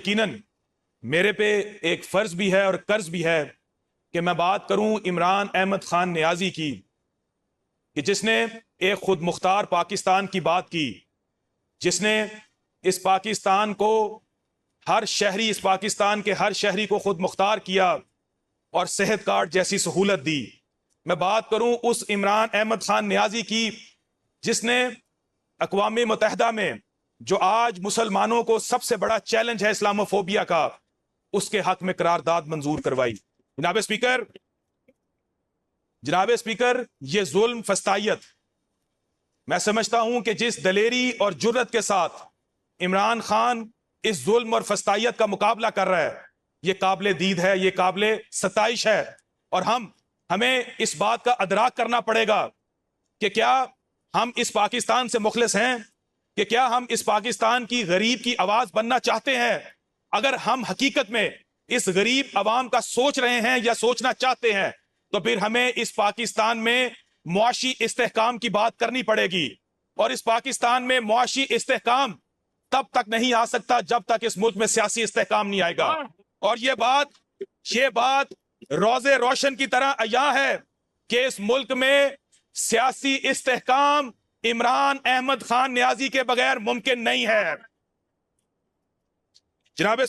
یقیناً میرے پہ ایک فرض بھی ہے اور قرض بھی ہے کہ میں بات کروں عمران احمد خان نیازی کی، کہ جس نے ایک خود مختار پاکستان کی بات کی، جس نے اس پاکستان کو اس پاکستان کے ہر شہری کو خود مختار کیا اور صحت کارڈ جیسی سہولت دی۔ میں بات کروں اس عمران احمد خان نیازی کی جس نے اقوام متحدہ میں جو آج مسلمانوں کو سب سے بڑا چیلنج ہے اسلاموفوبیا کا، اس کے حق میں قرارداد منظور کروائی۔ جناب اسپیکر، یہ ظلم فسطائیت، میں سمجھتا ہوں کہ جس دلیری اور جرت کے ساتھ عمران خان اس ظلم اور فسطائیت کا مقابلہ کر رہا ہے، یہ قابل دید ہے، یہ قابل ستائش ہے، اور ہمیں اس بات کا ادراک کرنا پڑے گا کہ کیا ہم اس پاکستان سے مخلص ہیں، کہ کیا ہم اس پاکستان کی غریب کی آواز بننا چاہتے ہیں۔ اگر ہم حقیقت میں اس غریب عوام کا سوچ رہے ہیں یا سوچنا چاہتے ہیں تو پھر ہمیں اس پاکستان میں معاشی استحکام کی بات کرنی پڑے گی، اور اس پاکستان میں معاشی استحکام تب تک نہیں آ سکتا جب تک اس ملک میں سیاسی استحکام نہیں آئے گا۔ اور یہ بات روز روشن کی طرح عیاں ہے کہ اس ملک میں سیاسی استحکام عمران احمد خان نیازی کے بغیر ممکن نہیں ہے۔ جناب